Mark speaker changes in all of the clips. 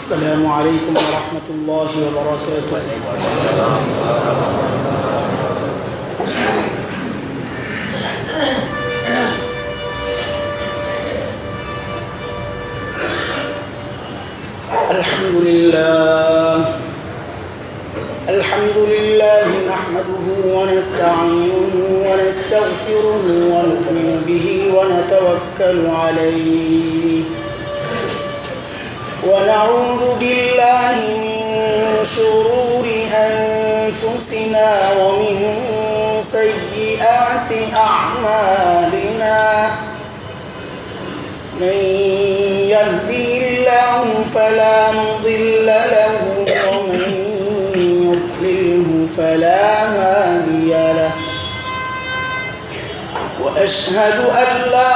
Speaker 1: السلام عليكم ورحمة الله وبركاته. الحمد لله نحمده ونستعينه ونستغفره ونؤمن به ونتوكل عليه ونعوذ بالله من شرور أنفسنا ومن سيئات أعمالنا من يهدي الله فلا مضل له ومن يضلله فلا هادي له وأشهد أن لا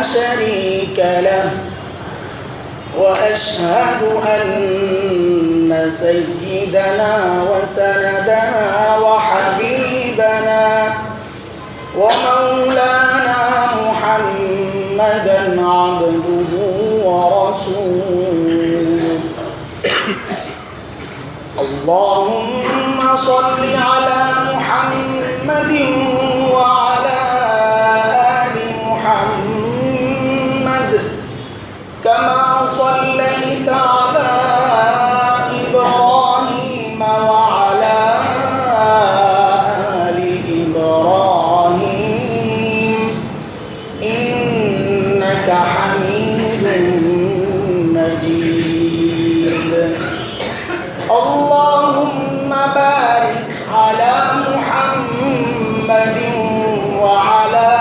Speaker 1: شريك له وأشهد أن سيدنا وسندنا وحبيبنا ومولانا محمدا عبده ورسوله. اللهم صل على محمد وعلى آل محمد كما صليت على إبراهيم وعلى آل إبراهيم إنك حميد مجيد. اللهم بارك على محمد وعلى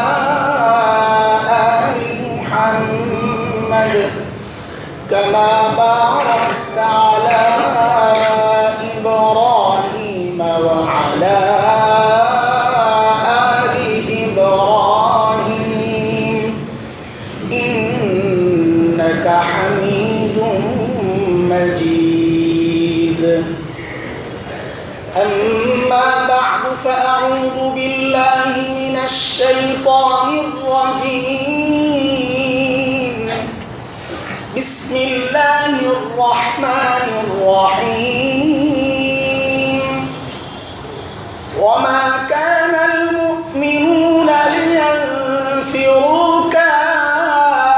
Speaker 1: كما باركت على إبراهيم وعلى آل إبراهيم إنك حميد مجيد. أما بعد فأعوذ بالله من الشيطان الرجيم. بسم الله الرحمن الرحيم. وما كان المؤمنون لينفروا كافة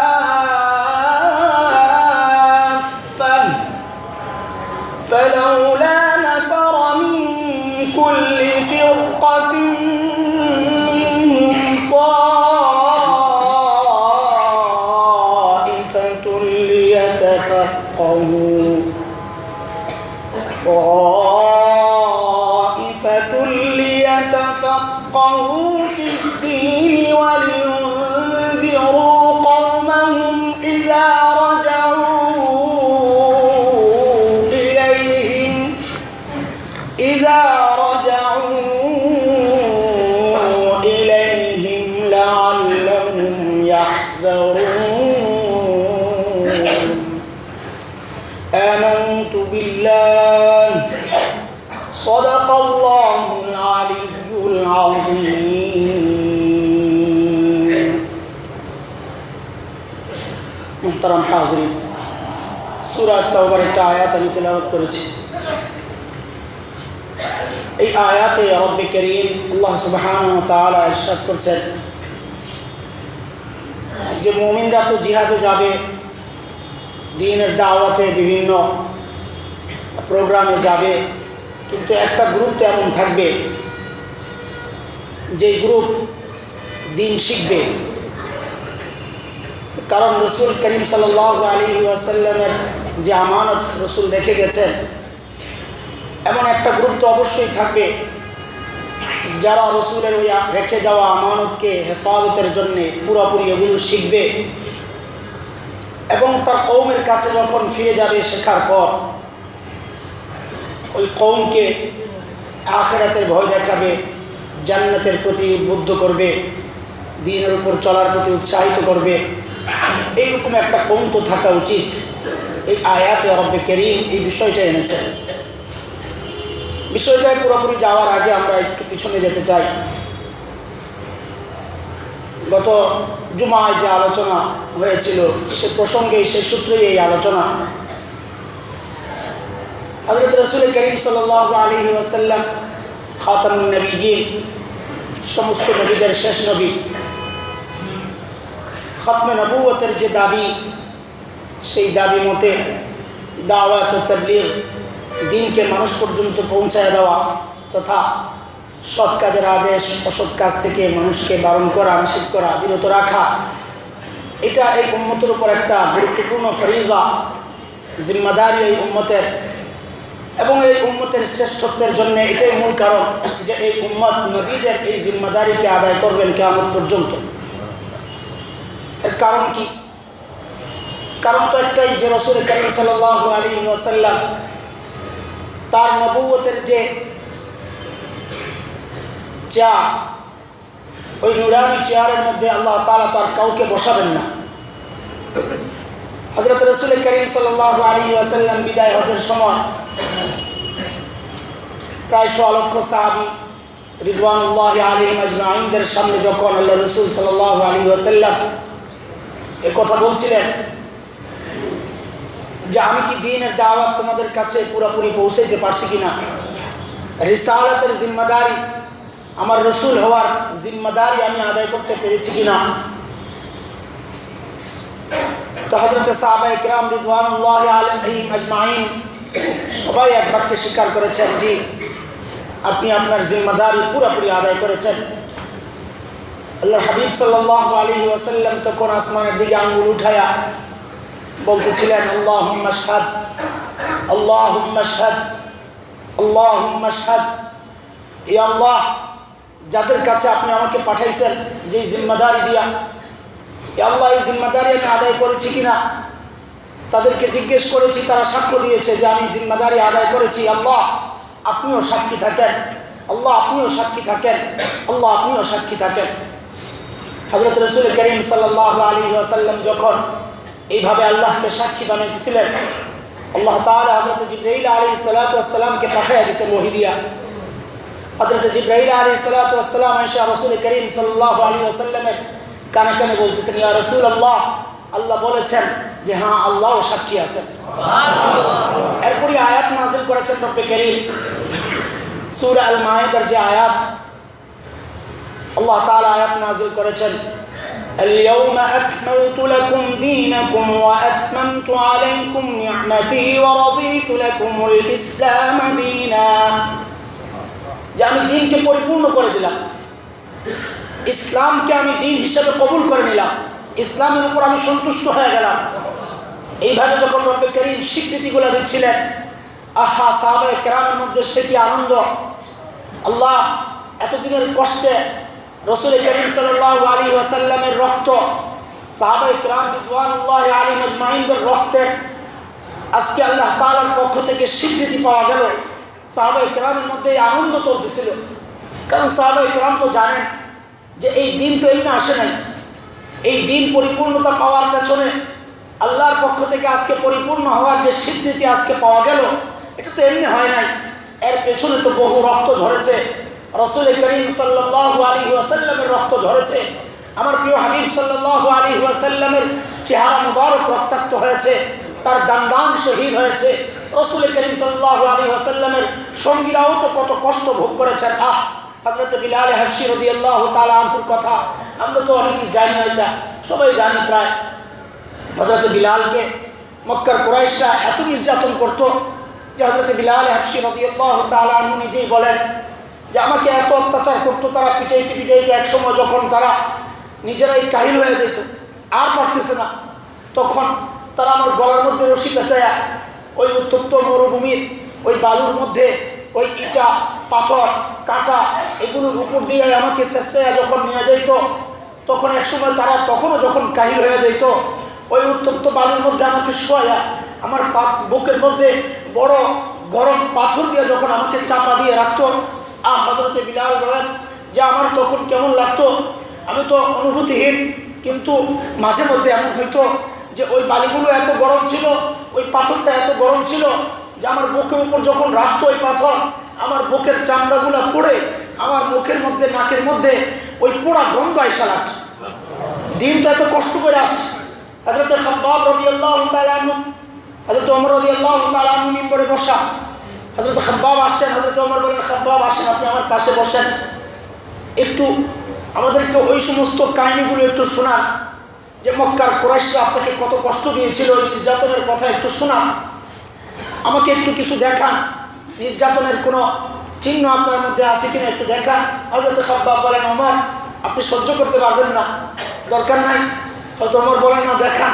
Speaker 1: فلولا نفر من كل فرقة منهم طائفة ليتفقهوا في الدين ولينذروا قومهم إذا رجعوا إليهم لعلهم يحذرون. آمنت بالله صدق الله العلي العظيم. محترم حاضرين, সূরা তাওবার একটা আয়াত আমি তেলাওয়াত করেছি। এই আয়াতে রব্বে করিম আল্লাহ সুবহানাহু ওয়া তাআলা ইরশাদ করছেন যে মুমিনরা তো জিহাদে যাবে, দ্বীনের দাওয়াতে বিভিন্ন প্রোগ্রামে যাবে, কিন্তু একটা গ্রুপ তো এমন থাকবে যেই গ্রুপ দ্বীন শিখবে। কারণ রাসূল করিম সাল্লাল্লাহু আলাইহি ওয়াসাল্লামের যে আমানত রাসূল রেখে গেছেন, এমন একটা গ্রুপ তো অবশ্যই থাকবে যারা রাসূলের ওই রেখে যাওয়া আমানতকে হেফাজতের জন্য পুরোপুরি এগুলো শিখবে এবং তার কওমের কাছে যখন ফিরে যাবে শেখার পর ওই কওমকে আখিরাতের ভয় দেখাবে, জান্নাতের প্রতি উদ্বুদ্ধ করবে, দ্বীনের উপর চলার প্রতি উৎসাহিত করবে। এইরকম একটা কওম তো থাকা উচিত। এই আয়াতে রব্বে করিম এই বিষয়টা এনেছেন। বিষয়টায় পুরোপুরি যাওয়ার আগে আমরা একটু পিছনে যেতে চাই। গত জুমায় যে আলোচনা হয়েছিল সে প্রসঙ্গেই সে সূত্রেই এই আলোচনা। হযরত রাসূল করিম সাল্লাল্লাহু আলাইহি ওয়াসাল্লাম খাতামুন নবিয়্যিন, সমস্ত নবীদের শেষ নবী। খতমে নবুয়তের যে দাবি, সেই দাবি মতে দাওয়াত ও তাবলীগ, দিনকে মানুষ পর্যন্ত পৌঁছায় দেওয়া তথা সৎ কাজের আদেশ, অসৎ কাজ থেকে মানুষকে বারণ করা, নিষেধ করা, বিরত রাখা, এটা এই উম্মতের উপর একটা গুরুত্বপূর্ণ ফরিজা, জিম্মাদারি এই উম্মতের। এবং এই উম্মতের শ্রেষ্ঠত্বের জন্য এটাই মূল কারণ যে এই উম্মত নবীদের এই জিম্মাদারিকে আদায় করবেন কিয়ামত পর্যন্ত। এর কারণ কি? কারণ তো একটাই, যে রাসূল করিম সাল্লাল্লাহু আলাইহি ওয়াসাল্লাম তার নবুয়তের যে চেয়ার, ওই নুরানি চেয়ারের মধ্যে আল্লাহ তাআলা তার কাউকে বসাবেন না। হযরত রাসূল করিম সাল্লাল্লাহু আলাইহি ওয়াসাল্লাম বিদায় হজের সময় প্রায় 100 লক্ষ সাহাবী রিদওয়ানুল্লাহি আলাইহিম আজমাইনদের সামনে যখন আল্লাহ রাসূল সাল্লাল্লাহু আলাইহি ওয়াসাল্লাম এই কথা বলছিলেন যে আমি কি দ্বীনের দাওয়াত তোমাদের কাছে পুরোপুরি পৌঁছাইতে পারছি কিনা, রিসালাতের জিম্মাদারি, আমার রসুল হওয়ার জিম্মাদারি আমি আদায় করতে পেরেছি কিনা। তো হযরত সাহাবায়ে কিরাম রিদওয়ানুল্লাহি আলাইহিম আজমাইন সবাই এক বাক্যে স্বীকার করেছেন, জি আপনি আপনার জিম্মাদারি পুরোপুরি আদায় করেছেন। আল্লাহর হাবিব সাল্লাল্লাহু আলাইহি ওয়াসাল্লাম তখন আসমানের দিকে আঙ্গুল উঠায়া বলতেছিলেন, আল্লাহুম্মা আশহাদ, আল্লাহুম্মা আশহাদ, আল্লাহুম্মা আশহাদ। ইয়া আল্লাহ, যাদের কাছে আপনি আমাকে পাঠাইছেন যে জিম্মাদারি দিয়া, ইয়া আল্লাহ এই জিম্মাদারি আমি আদায় করেছি কিনা। তাদেরকে জিজ্ঞেস করেছি, তারা সাক্ষ্য দিয়েছে যে আমি জিম্মাদারি আদায় করেছি। আল্লাহ আপনিও সাক্ষী থাকেন, আল্লাহ আপনিও সাক্ষী থাকেন, আল্লাহ আপনিও সাক্ষী থাকেন। হযরত রাসূল করিম সাল্লাল্লাহু আলাইহি ওয়াসাল্লাম যখন এইভাবে আল্লাহকে সাক্ষী বানাইতেছিলেন, আল্লাহ তাআলা হযরত জিবরাইল আলাইহিস সালাতু ওয়াস সালামকে পাঠিয়ে দিয়েছেন ওহী দিয়া। হযরত জিবরাইল আলাইহিস সালাতু ওয়াস সালাম এসে রাসূল করিম সাল্লাল্লাহু আলাইহি ওয়াসাল্লামের কানে কানে বলতেছেন, ইয়া রাসূলুল্লাহ, আল্লাহ বলেছেন যে হ্যাঁ আল্লাহও সাক্ষী আছেন। সুবহানাল্লাহ। এরপরই আয়াত নাযিল করেছেন রব্বে করিম, সূরা আল মায়েদার যে আয়াত, আল্লাহ তাআলা আয়াত নাযিল করেছেন, اليوم أكملت لكم دينكم وأتممت عليكم نعمتي ورضيت لكم الإسلام دينا। যে আমি দ্বীনকে পরিপূর্ণ করে দিলাম, ইসলামকে আমি দ্বীন হিসেবে কবুল করে নিলাম, ইসলামের উপর আমি সন্তুষ্ট হয়ে গেলাম। এইভাবে যখন রব্বে করিম স্বীকৃতিগুলো দিচ্ছিলেন, আহা সাহাবায়ে কেরামের মধ্যে সে কি আনন্দ। আল্লাহ এতদিনের কষ্টে রাসূল করিম সাল্লাল্লাহু আলাইহি ওয়াসাল্লামের রক্ত, সাহাবায়ে কেরাম রিদওয়ানুল্লাহি আলাইহিম আজমাইনদের রক্তের আজকে আল্লাহ তাআলার পক্ষ থেকে স্বীকৃতি পাওয়া গেল। সাহাবায়ে কেরামের মধ্যে এই আনন্দ চলতেছিল, কারণ সাহাবায়ে কেরাম তো জানেন যে এই দিন তো এমনি আসে নাই। এই দিন পরিপূর্ণতা পাওয়ার পেছনে আল্লাহর পক্ষ থেকে আজকে পরিপূর্ণ হওয়ার যে স্বীকৃতি আজকে পাওয়া গেল, এটা তো এমনি হয় নাই, এর পেছনে তো বহু রক্ত ঝরেছে। রাসূল করিম সাল্লাল্লাহু আলাইহি ওয়াসাল্লামের রক্ত ঝরেছে, আমার প্রিয় হাবিব সাল্লাল্লাহু আলাইহি ওয়াসাল্লামের চেহারা মুবারক রক্তাক্ত হয়েছে, তার দান্দান শহীদ হয়েছে। রাসূল করিম সাল্লাল্লাহু আলাইহি ওয়াসাল্লামের সঙ্গীরাও তো কত কষ্ট ভোগ করেছেন। হযরত বিলাল হাবশী রাদিয়াল্লাহু তাআলা আনহুর কথা আমরা তো অনেকেই জানি, এটা সবাই জানি প্রায়। হযরত বিলালকে মক্কার কুরাইশরা এত নির্যাতন করত যে হযরত বিলাল হাবশী রাদিয়াল্লাহু তাআলা আনহু নিজেই বলেন যে আমাকে এত অত্যাচার করতো, তারা পিটাইতে পিটাইতে একসময় যখন তারা নিজেরাই কাহিল হয়ে যেত, আর পারতেছে না, তখন তারা আমার গলার মধ্যে রশি পেঁচায়া ওই উত্তপ্ত মরুভূমির ওই বালুর মধ্যে ওই ইটা, পাথর, কাঁটা এগুলোর উপর দিয়ে আমাকে শেষে যখন নিয়ে যাইত, তখন একসময় তারা তখনও যখন কাহিল হয়ে যাইত, ওই উত্তপ্ত বালুর মধ্যে আমাকে শোয়া আমার বুকের মধ্যে বড় গরম পাথর দিয়ে যখন আমাকে চাপা দিয়ে রাখতো, হযরত বিলাল বলেন যে আমার তখন কেমন লাগতো, আমি তো অনুভূতিহীন, কিন্তু মাঝে মধ্যে এমন হইতো যে ওই বালিগুলো এত গরম ছিল, ওই পাথরটা এত গরম ছিল যে আমার বুকের উপর যখন রাখতো ওই পাথর, আমার বুকের চামড়াগুলো পুড়ে আমার মুখের মধ্যে, নাকের মধ্যে ওই পোড়া গন্ধ আইসা লাগতো। দিন তো এত কষ্ট করে আসছে। হযরত খাব্বাব রাদিয়াল্লাহু তাআলা আনহু, হযরত ওমর রাদিয়াল্লাহু তাআলা আনহু মিম্বরে বসা, হযরত খাব্বাব আসছেন, হযরত ওমর বলেন, খাব্বাব আসেন, আপনি আমার পাশে বসেন, একটু আমাদেরকে ওই সমস্ত কাহিনীগুলো একটু শোনান, যে মক্কার কুরাইশরা আপনাকে কত কষ্ট দিয়েছিল, ওই নির্যাতনের কথা একটু শোনান, আমাকে একটু কিছু দেখান, নির্যাতনের কোনো চিহ্ন আপনার মধ্যে আছে কিনা একটু দেখান। হযরত খাব্বাব বলেন, ওমর আপনি সহ্য করতে পারবেন না, দরকার নাই। হযরত ওমর বলেন, না দেখান।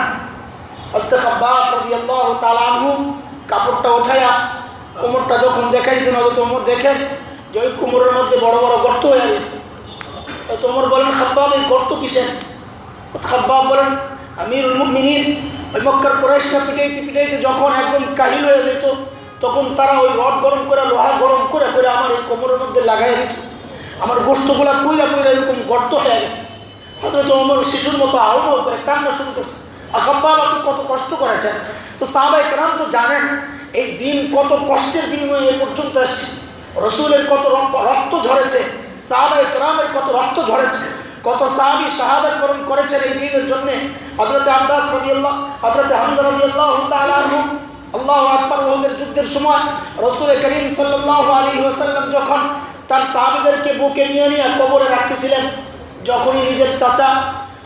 Speaker 1: হযরত খাব্বাব রাদিয়াল্লাহু তাআলা আনহু কাপড়টা উঠায়া কোমরটা যখন দেখাইছেন, হযরত ওমর দেখেন যে ওই কোমরের মধ্যে বড় বড় গর্ত হয়ে গেছে। হযরত ওমর বলেন, খাব্বাব এই গর্ত কিসের? খাব্বাব বলেন, আমিরুল মুমিনিন, ওই মক্কার কুরাইশরা পিটাইতে পিটাইতে যখন একদম কাহিল হয়ে যেত, তখন তারা ওই রড গরম করে, লোহা গরম করে করে আমার এই কোমরের মধ্যে লাগাই দিত, আমার গোশতগুলা পুইরা পুইরা এরকম গর্ত হয়ে গেছে। হযরত ওমর শিশুর মতো আউমাউ করে কান্না শুরু করছে, খাব্বাব আপনি কত কষ্ট করেছেন। তো সাহাবায়ে কেরাম তো জানেন এই দিন কত কষ্টের বিনিময়ে এ পর্যন্ত আসছে, রসুলের কত রক্ত ঝরেছে, সাহাবায়ে কেরামের কত রক্ত ঝরেছে, কত সাহাবী শাহাদাত বরণ করেছেন এই দিনের জন্য। হযরত আব্বাস রাদিয়াল্লাহু, হযরত হামজা রাদিয়াল্লাহু তাআলা আনহু, আল্লাহু আকবার, ওদের যুদ্ধের সময় রাসূল করিম সাল্লাল্লাহু আলাইহি ওয়াসাল্লাম যখন তার সাহাবীদেরকে বুকে নিয়ে নিয়ে কবরে রাখতেছিলেন, যখনই নিজের চাচা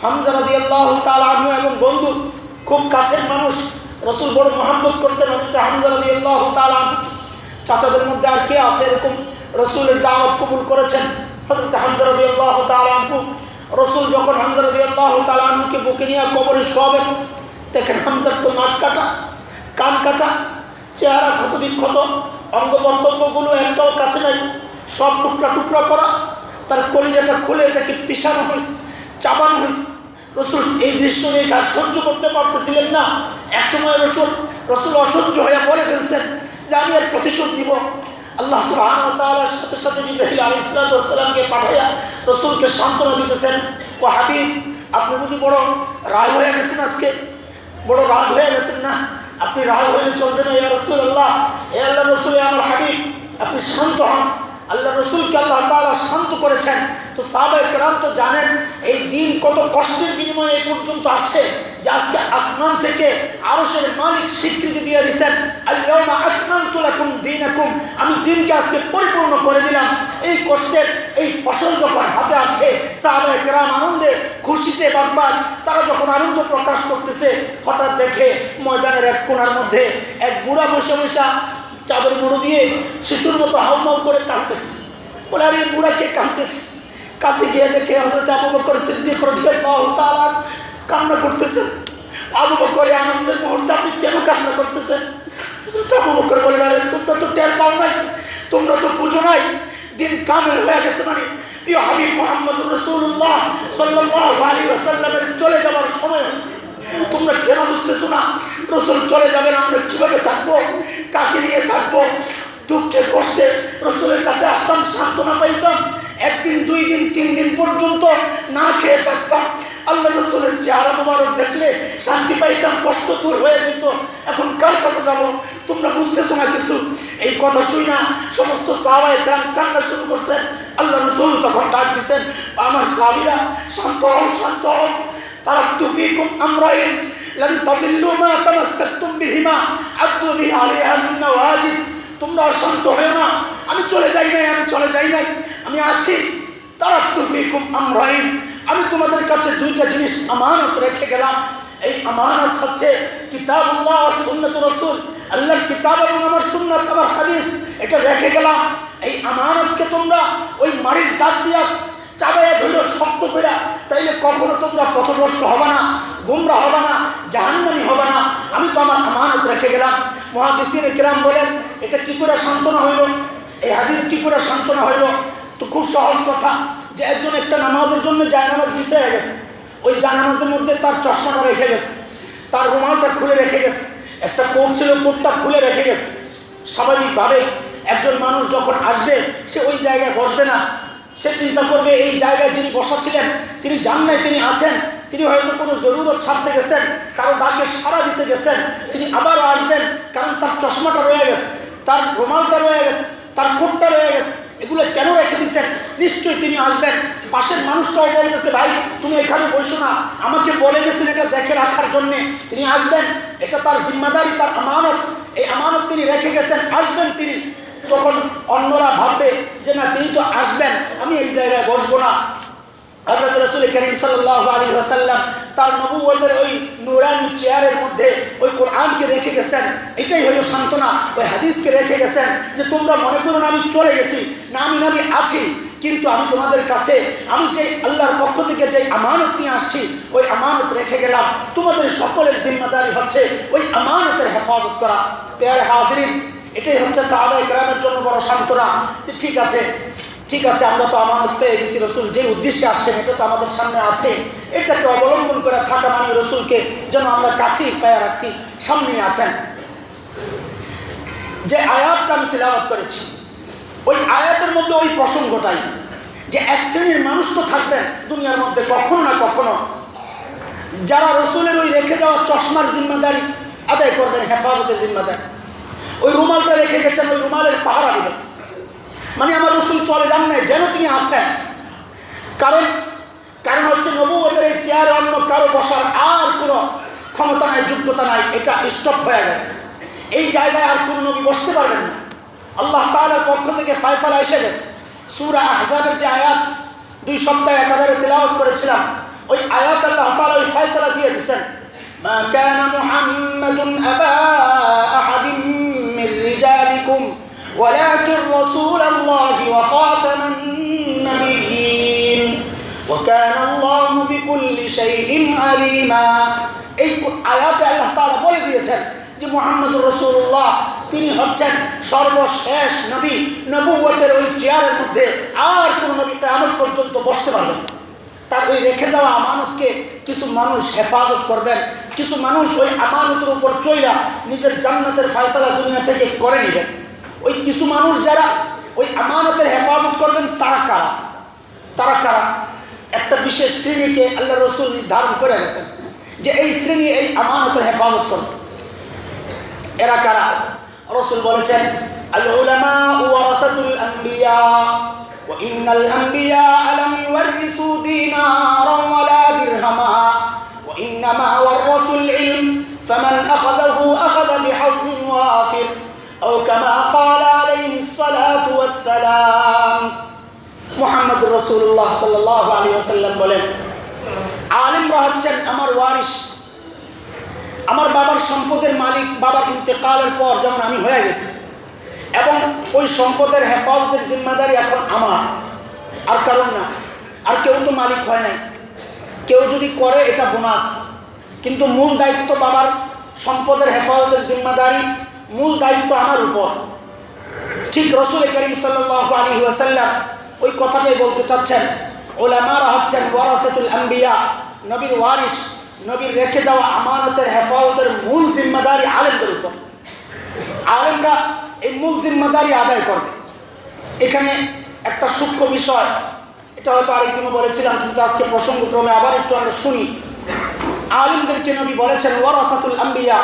Speaker 1: হামজা রাদিয়াল্লাহু তাআলা আনহু এবং বন্ধু, খুব কাছের মানুষ, রাসূল বড় মহব্বত করতেন হযরত হামজা রাদিয়াল্লাহু তাআলা আনহু। চাচাদের মধ্যে আর কে আছে এরকম রাসূলের দাওয়াত কবুল করেছেন? হযরত হামজা রাদিয়াল্লাহু তাআলা আনহু। রাসূল যখন হামজা রাদিয়াল্লাহু তাআলা আনহুকে বুকে নিয়ে কবরে শোয়াবেন, দেখেন হামজার তো নাক কাটা, কান কাটা, চেহারা ক্ষত বিক্ষত, অঙ্গ প্রত্যঙ্গগুলো একটাও কাছে নাই, সব টুকরা টুকরা করা, তার কলিজাটা খুলে এটাকে পিষানো হয়েছে, চাবানো হয়েছে। রাসূল এই দৃশ্য দেখে আর সহ্য করতে পারতেছিলেন না। একসময় রাসূল অসহ্য হয়ে বলে ফেলছেন যে আমি এর প্রতিশোধ দিব। আল্লাহ সুবহানাহু ওয়া তাআলার সাথে সাথে জিবরাইল আলাইহিস সালামকে পাঠাইয়া রাসূলকে সান্ত্বনা দিতেছেন, ও হাবিব আপনি বুঝি বড় রাগ হয়ে গেছেন, আজকে বড় রাগ হয়ে গেছেন না, আপনি রাগ হলে চলবে না, ইয়া রাসূলুল্লাহ, এ আল্লাহর রাসূল, আমার হাবিব আপনি শান্ত হন। আল্লাহ রসুলকে আল্লাহ তাআলা শান্ত করেছেন। তো সাহাবায়ে কেরাম তো জানেন এই দিন কত কষ্টের বিনিময়ে এই পর্যন্ত আসছে, যে আজকে আসমান থেকে আরশের মালিক স্বীকৃতি দিয়ে দিয়েছেন, আল-ইয়াওমা আকমালতু লাকুম দীনাকুম, আমি দিনকে আজকে পরিপূর্ণ করে দিলাম। এই কষ্টের এই ফসল যখন হাতে আসছে, সাহাবায়ে কেরাম আনন্দে খুশিতে বাগবাগ, তারা যখন আনন্দ প্রকাশ করতেছে, হঠাৎ দেখে ময়দানের এক কোণার মধ্যে এক বুড়া বসে বসে চাদর মুড়ো দিয়ে শিশুর মতো হাউমাউ করে কাঁদতেছে। বলে আর এই বুড়াকে কাঁদতেছে। কাছে গিয়ে দেখে হযরত আবু বকর সিদ্দিক রাদিয়াল্লাহু তাআলা কান্না করতেছেন। আবু বকর আনন্দের মুহূর্তে আপনি কেন কান্না করতেছেন? হযরত আবু বকর বলেন, আরে তোমরা তো টের পাও নাই, তোমরা তো বুঝো নাই, দিন কামিল হয়ে গেছে, মানে প্রিয় হাবিব মুহাম্মদুর রাসূলুল্লাহ সাল্লাল্লাহু আলাইহি ওয়াসাল্লামের চলে যাওয়ার সময় হয়েছে। তোমরা কেন বুঝতেছো না? রাসূল চলে যাবেন, আমরা কিভাবে থাকবো, কাকে নিয়ে থাকবো? দুঃখে কষ্টে রাসূলের কাছে আসতাম, সান্ত্বনা পাইতাম, একদিন দুই দিন তিন দিন পর্যন্ত না খেয়ে থাকতাম। আল্লাহ রাসূলের চেহারা মোবারক দেখলে শান্তি পাইতাম, কষ্ট দূর হয়ে যেত। এখন কার কাছে যাবো? তোমরা বুঝতেছো না কিছু। এই কথা শুই না সমস্ত সাহাবায়ে কেরাম কান্না শুরু করছেন। আল্লাহ রাসূল তখন ডাক দিচ্ছেন, আমার সাহাবীরা শান্ত হও, শান্ত হও। তারাকতু ফীকুম আমরাইন লান তাদিল্লু মা তামাসসাকতুম বিহিমা আদু বিহি আলাইহা মিন নওয়াজিস। তোমরা শান্ত হও না, আমি চলে যাই নাই, আমি চলে যাই নাই, আমি আছি। তারাকতু ফীকুম আমরাইন, আমি তোমাদের কাছে দুইটা জিনিস আমানত রেখে গেলাম। এই আমানত হচ্ছে কিতাবুল্লাহ আর সুন্নাতুর রাসূল, আল্লাহর কিতাব এবং আমার সুন্নাত, আমার হাদিস, এটা রেখে গেলাম। এই আমানতকে তোমরা ওই মারির দাঁত দিয়া চাবাইয়া ধরো শক্ত করে, তাইলে কখনো তোমরা পথভ্রষ্ট হবে না, গুমরা হবে না, জাহান্নামী হবে না। আমি তো আমার আমানত রেখে গেলাম। মুহাদ্দিসিনে কিরাম বলেন, এটা কি করে সান্ত্বনা হইল, এই হাদিস কি করে সান্ত্বনা হইল? তো খুব সহজ কথা, যে একজন একটা নামাজের জন্য জায়নামাজ মিশে হয়ে গেছে, ওই জায়নামাজের মধ্যে তার চশমাটা রেখে গেছে, তার রুমালটা খুলে রেখে গেছে, একটা কোট ছিল কোটটা খুলে রেখে গেছে। স্বাভাবিকভাবে একজন মানুষ যখন আসবে সে ওই জায়গায় বসবে না, সে চিন্তা করবে এই জায়গায় যিনি বসা ছিলেন তিনি যান নাই, তিনি আছেন, তিনি হয়তো কোনো জরুরত ছাড়তে গেছেন, কারো ডাকে সাড়া দিতে গেছেন, তিনি আবারও আসবেন, কারণ তার চশমাটা রয়ে গেছে, তার রুমালটা রয়ে গেছে, তার কোটটা রয়ে গেছে। এগুলো কেন রেখে দিচ্ছেন? নিশ্চয়ই তিনি আসবেন। পাশের মানুষটাও বলতেছে, ভাই তুমি এখানে বসো না, আমাকে বলে গেছেন এটা দেখে রাখার জন্যে, তিনি আসবেন, এটা তার জিম্মাদারি, তার আমানত, এই আমানত তিনি রেখে গেছেন, আসবেন তিনি। তখন অন্যরা ভাববে যে না, তিনি তো আসবেন, আমি এই জায়গায় বসবো না। হযরত রাসূল করিম সাল্লাল্লাহু আলাইহি ওয়াসাল্লাম তার নবুয়তের ওই নূরানি চেয়ারের মধ্যে ওই কোরআনকে রেখে গেছেন। এটাই হলো সান্ত্বনা। ওই হাদিসকে রেখে গেছেন যে তোমরা মনে করো না আমি চলে গেছি, না, আমি আছি, কিন্তু আমি তোমাদের কাছে আমি যে আল্লাহর পক্ষ থেকে যে আমানত নিয়ে আসছি ওই আমানত রেখে গেলাম। তোমাদের সকলের জিম্মাদারি হচ্ছে ওই আমানতের হেফাজত করা। প্যারে হাজিরিন, এটাই হচ্ছে সাহাবায়ে কেরামের জন্য বড় সান্ত্বনা। ঠিক আছে, ঠিক আছে, আমরা তো আমানত পেয়ে গেছি, রসুল যে উদ্দেশ্যে আসছেন এটা তো আমাদের সামনে আছে, এটাকে অবলম্বন করে থাকা মানে রসুলকে যেন আমরা কাছেই পায়ে রাখছি, সামনেই আছেন। যে আয়াতটা আমি তিলাওয়াত করেছি ওই আয়াতের মধ্যে ওই প্রসঙ্গটাই, যে এক শ্রেণীর মানুষ তো থাকবেন দুনিয়ার মধ্যে কখনো না কখনো, যারা রসুলের ওই রেখে যাওয়া চশমার জিম্মাদারি আদায় করবেন, হেফাজতের জিম্মাদারি। ওই রুমালটা রেখে গেছেন, ওই রুমালের পাহারা দিবেন, মানে আমার রসুল চলে যান নাই, যেন তিনি আছেন। কারণ হচ্ছে নবুয়তের এই চেয়ারে অন্য কারো বসার আর কোনো ক্ষমতা নাই, যোগ্যতা নাই, এটা স্টপ হয়ে গেছে। এই জায়গায় আর কোনো নবী বসতে পারবেন না। আল্লাহ তাআলার পক্ষ থেকে ফয়সালা এসে গেছে। সূরা আহজাবের যে আয়াত 2 সপ্তাহ একাধারে তেলাওয়াত করেছিলাম, ওই আয়াত আল্লাহ তাআলা ওই ফয়সালা দিয়ে দিয়েছেন, মা কানা মুহাম্মাদুন আবা আহাদিম মির রিজালিকুম ولكن رسول الله وخاتم النبيين وكان الله بكل شيء عليما। এই আয়াতে আল্লাহ তাআলা বলে দিয়েছেন যে মুহাম্মদুর রাসূলুল্লাহ তিনি হচ্ছেন সর্বশেষ নবী। নবুয়তের ওই চেয়ারের মধ্যে আর কোন নবী কিয়ামত পর্যন্ত বসতে পারবেন না। তার ওই রেখে যাওয়া আমানতকে কিছু মানুষ হেফাজত করবেন, কিছু মানুষ ওই আমানতের উপর চইলা নিজের জান্নাতের ফয়সালা দুনিয়া থেকে করে নেবেন। ওই কিছু মানুষ যারা ওই আমানতের হেফাজত করবেন তারা কারা? একটা বিশেষ শ্রেণীকে আল্লাহ রসুল নির্ধারণ করে গেছেন যে এই শ্রেণী এই আমানতের হেফাজত করবে। এরা কারা? রসুল বলেছেন, আল উলামা ওয়ারাসাতুল আম্বিয়া ওয়া ইন্নাল আম্বিয়া লাম ইউরিসু দিনারান ওয়ালা দিরহামা ওয়া ইন্নামা ওয়ারাসুল ইলম ফামান আখাযাহু আখাযা বিহাযিন ওয়াফির أو كما قال عليه الصلاة والسلام। মুহাম্মদুর রাসূলুল্লাহ সাল্লাল্লাহু আলাইহি ওয়াসাল্লাম বলেন, আলেমরা হচ্ছেন আমার ওয়ারিস, আমার বাবার সম্পদের মালিক। বাবার ইন্তেকালের পর যেমন আমি হয়ে গেছি, এবং ওই সম্পদের হেফাজতের জিম্মাদারি এখন আমার, আর কারণ না। আর কেউ তো মালিক হয় নাই, কেউ যদি করে এটা বোনাস, কিন্তু মূল দায়িত্ব বাবার সম্পদের হেফাজতের জিম্মাদারি, মূল দায়িত্ব আমার উপর। ঠিক রাসূল করিম সাল্লাল্লাহু আলাইহি ওয়াসাল্লাম ওই কথাটাই বলতে চাচ্ছেন। উলামারা হচ্ছেন ওয়ারাসাতুল আম্বিয়া, নবীর ওয়ারিস। নবীর রেখে যাওয়া আমানতের হেফাজতের মূল জিম্মাদারি আলেমদের উপর। আলেমরা এই মূল জিম্মাদারি আদায় করবে। এখানে একটা সূক্ষ্ম বিষয়, এটা হয়তো আরেকদিনও বলেছিলাম, কিন্তু আজকে প্রসঙ্গক্রমে আবার একটু আমরা শুনি। আলেমদেরকে নবী বলেছেন ওয়ারাসাতুল আম্বিয়া,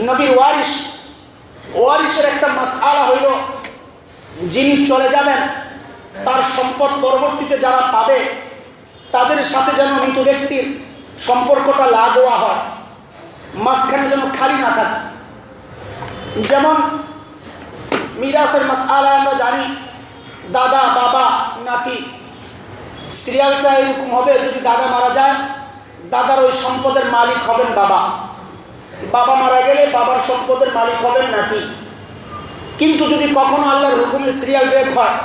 Speaker 1: নবীর ওয়ারিস। ওয়ারিসের একটা মাসআলা হইল, যিনি চলে যাবেন তার সম্পদ পরবর্তীতে যারা পাবে তাদের সাথে যেন মৃত ব্যক্তির সম্পর্কটা লাগোয়া হয়, মাঝখানে যেন খালি না থাকে। যেমন মিরাসের মাসআলা আমরা জানি, দাদা, বাবা, নাতি, সিরিয়ালটা এরকম হবে। যদি দাদা মারা যায়, দাদার ওই সম্পদের মালিক হবেন বাবা, বাবা মারা গেলে বাবার সম্পদের মালিক হবেন নাতি। কিন্তু যদি কখনো আল্লাহর হুকুমে সিরিয়াল ব্রেক হয়,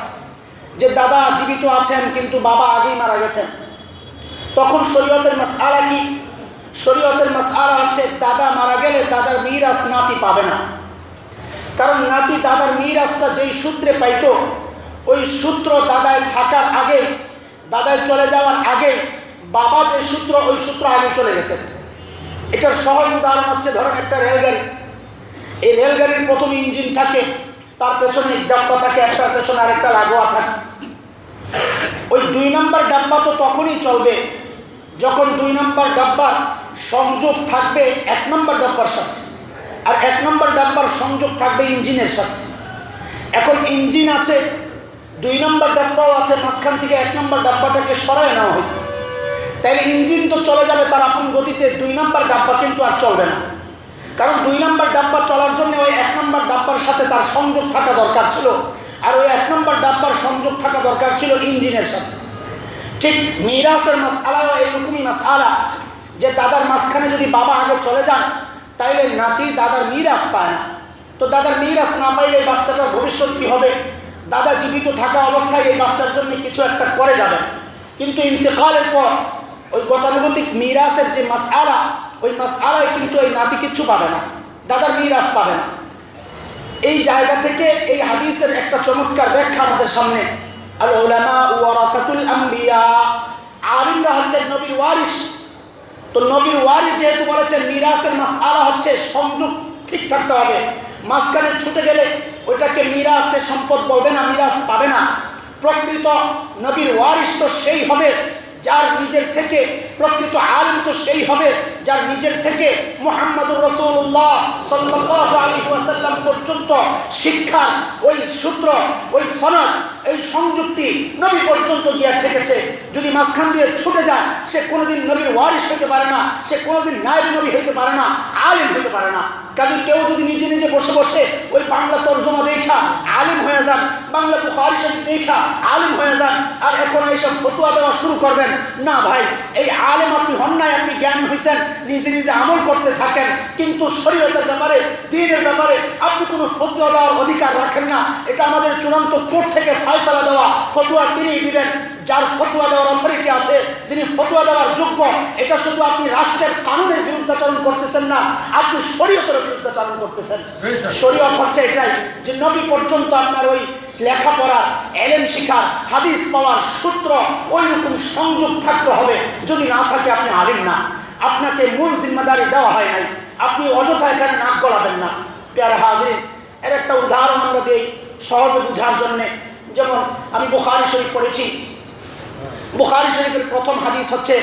Speaker 1: যে দাদা জীবিত আছেন কিন্তু বাবা আগেই মারা গেছেন, তখন শরীয়তের মাসআলা কি? শরীয়তের মাসআলা হচ্ছে দাদা মারা গেলে দাদার মিরাস নাতি পাবে না। কারণ নাতি দাদার মিরাসটা যেই সূত্রে পাইতো, ওই সূত্র দাদায় থাকার আগে, দাদায় চলে যাওয়ার আগে বাবা যে সূত্র, ওই সূত্র আগে চলে গেছে। এটার সহজ উদাহরণ হচ্ছে, ধরেন একটা রেলগাড়ি। এই রেলগাড়ির প্রথমে ইঞ্জিন থাকে, তার পেছনে ডাব্বা থাকে, একটার পেছনে আরেকটা লাগোয়া থাকে। ওই 2 নম্বর ডাব্বা তো তখনই চলবে যখন 2 নম্বর ডাব্বার সংযোগ থাকবে 1 নম্বর ডাব্বার সাথে, আর 1 নম্বর ডাব্বার সংযোগ থাকবে ইঞ্জিনের সাথে। এখন ইঞ্জিন আছে, 2 নম্বর ডাব্বাও আছে, মাঝখান থেকে 1 নম্বর ডাব্বাটাকে সরায় নেওয়া হয়েছে। তাইলে ইঞ্জিন তো চলে যাবে তার আপন গতিতে, 2 নম্বর ডাব্বা কিন্তু আর চলবে না। কারণ 2 নম্বর ডাব্বা চলার জন্য ওই 1 নম্বর ডাব্বার সাথে তার সংযোগ থাকা দরকার ছিল, আর ওই 1 নম্বর ডাব্বার সংযোগ থাকা দরকার ছিল ইঞ্জিনের সাথে। ঠিক মিরাসের মাসআলাও এইরকমই মাসআলা, যে দাদার মাঝখানে যদি বাবা আগে চলে যান তাইলে নাতি দাদার মিরাস পায় না। তো দাদার মিরাস না পাইলে এই বাচ্চাটার ভবিষ্যৎ কী হবে? দাদা জীবিত থাকা অবস্থায় এই বাচ্চার জন্য কিছু একটা করে যাবেন, কিন্তু ইন্তেকালের পর ওই গতানুগতিক মিরাসের যে মাসআলা, ওই মাসআলায় কিন্তু এই নাতি কিচ্ছু পাবে না, দাদার মিরাস পাবে না। এই জায়গা থেকে এই হাদিসের একটা চমৎকার ব্যাখ্যা আমাদের সামনে। আল উলামা ওয়ারাসাতুল আম্বিয়া, আলিমরা হচ্ছেন নবীর ওয়ারিস। তো নবীর ওয়ারিস যেহেতু বলেছেন, মিরাসের মাসআলা হচ্ছে সংযোগ ঠিক থাকতে হবে। মাঝখানে ছুটে গেলে ওইটাকে মিরাসের সম্পদ বলবে না, মিরাস পাবে না। প্রকৃত নবীর ওয়ারিস তো সেই হবে যার নিজের থেকে, প্রকৃত আলিম তো সেই হবে যার নিজের থেকে মুহাম্মদুর রাসূলুল্লাহ সাল্লাল্লাহু আলাইহি ওয়াসাল্লাম পর্যন্ত শিক্ষার ওই সূত্র, ওই সনদ, এই সংযুক্তি নবী পর্যন্ত গিয়ে ঠেকেছে। যদি মাঝখান দিয়ে ছুটে যায়, সে কোনোদিন নবীর ওয়ারিস হতে পারে না, সে কোনোদিন নায়েব নবী হতে পারে না, আলিম হতে পারে না। কাজে কেউ যদি নিজে নিজে বসে বসে ওই বাংলা তর্জমা দেখা আলিম হয়ে যান, বাংলা বুখারী শরীফ দেখা আলিম হয়ে যান, আর এখন এইসব ফতোয়া দেওয়া শুরু করবেন, না ভাই, এই আলেম আপনি হন নাই, আপনি জ্ঞানী হয়েছেন, নিজে নিজে আমল করতে থাকেন, কিন্তু শরীয়তের ব্যাপারে, দ্বীনের ব্যাপারে আপনি কোনো ফতোয়া দেওয়ার অধিকার রাখেন না। এটা আমাদের চূড়ান্ত কোর্ট থেকে ফয়সালা দেওয়া, ফতোয়া তিনিই দিবেন। যার ফতোয়া দেওয়ার অথরিটি আছে, যিনি ফতোয়া দেওয়ার যোগ্য, এটা শুধু আপনি রাষ্ট্রের কানুনের বিরুদ্ধাচরণ করতেছেন না, আপনি শরীয়তের বিরুদ্ধাচরণ করতেছেন। শরীয়ত হচ্ছে এটাই যে নবী পর্যন্ত আপনার ওই লেখাপড়ার, এলেম শিখার, হাদিস পাওয়ার সূত্র ওই রকম সংযোগ থাকতে হবে। যদি না থাকে আপনি আলিম না, আপনাকে মূল জিম্মাদারি দেওয়া হয় নাই, আপনি অযথা এখানে নাক গলাবেন না। প্যারা হাজির, এর একটা উদাহরণ আমরা দিই সহজে বুঝার জন্যে। যেমন আমি বুখারী শরীফ পড়েছি, বুখারী শরীফের প্রথম হাদিস হচ্ছে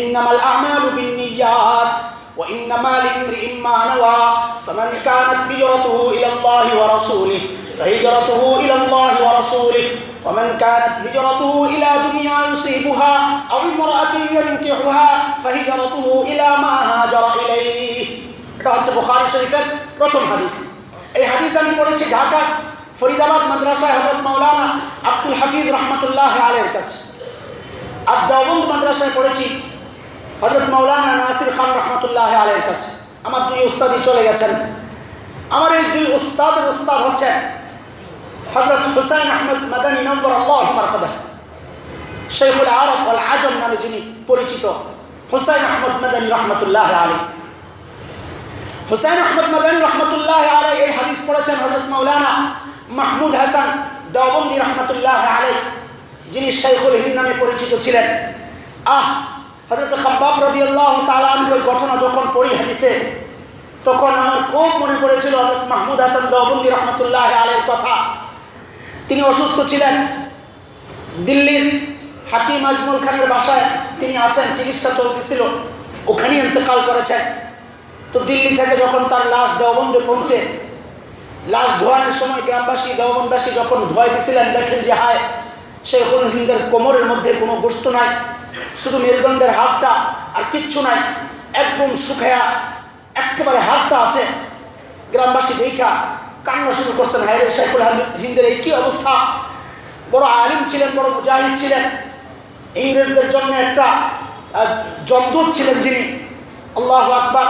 Speaker 1: ইন্নামাল আমালু বিন্নিয়াত ওয়া ইন্নামা লিমরিইম মা নাওয়া ফামান কানাত হিজরাতুহু ইলাল্লাহি ওয়া রাসূলিহি ফাহিজরাতুহু ইলাল্লাহি ওয়া রাসূলিহি ওয়া মান কানাত হিজরাতুহু ইলা দুনিয়া ইউসিবুহা আও ইমরাআতিন ইয়ানকিহুহা ফাহিজরাতুহু ইলা মা হাজারা ইলাইহি। এটা হচ্ছে বুখারী শরীফের প্রথম হাদিস। এই হাদিস আমি পড়েছি ঢাকা ফরিদাবাদ মাদ্রাসায় হযরত মাওলানা আব্দুল হাফিজ রাহমাতুল্লাহি আলাইহির কাছে। আর দেওবন্দ মাদ্রাসায় পড়েছি হযরত মাওলানা নাসির খান রহমতুল্লাহ আলাইহির কাছে। আমার 2 উস্তাদই চলে গেছেন। আমার এই 2 উস্তাদের উস্তাদ হচ্ছেন হযরত হুসাইন আহমদ মাদানী নওয়ারাল্লাহু মারকাদাহ, শাইখুল আরব ওয়াল আজম নামে যিনি পরিচিত, হুসাইন আহমদ মাদানী রহমতুল্লাহ আলাইহি। হুসাইন আহমদ মাদানী রহমতুল্লাহ আলাইহি এই হাদিস পড়েছেন হযরত মাওলানা মাহমুদ হাসান দেওবন্দি রহমতুল্লাহ আলাইহি, যিনি শাইখুল হিন্দ নামে পরিচিত ছিলেন। হযরত খাব্বাব রাদিয়াল্লাহু তাআলা আনহু ওই ঘটনা যখন পড়ি হাদিসে, তখন আমার খুব মনে পড়েছিল হযরত মাহমুদ হাসান দেওবন্দি রহমতুল্লাহ আলাইহির কথা। তিনি অসুস্থ ছিলেন, দিল্লির হাকিম আজমল খানের বাসায় তিনি আছেন, চিকিৎসা চলতেছিল, ওখানে ইন্তেকাল করেছেন। তো দিল্লি থেকে যখন তার লাশ দেওবন্দে পৌঁছে, লাশ ধোয়ানোর সময় গ্রামবাসী, দেওবন্দবাসী যখন ধোয়াইতেছিলেন, দেখেন যে হায়, শাইখুল হিন্দের কোমরের মধ্যে কোনো গোশত নাই, শুধু মেরুদণ্ডের হাড়টা আর কিচ্ছু নাই, একদম শুকায়া একেবারে হাড়টা আছে। গ্রামবাসী দেখা কান্না শুরু করছেন, হায় রে, শাইখুল হিন্দের এই কী অবস্থা! বড় আলিম ছিলেন, বড় মুজাহিদ ছিলেন, ইংরেজদের জন্য একটা জমদূত ছিলেন যিনি, আল্লাহু আকবার।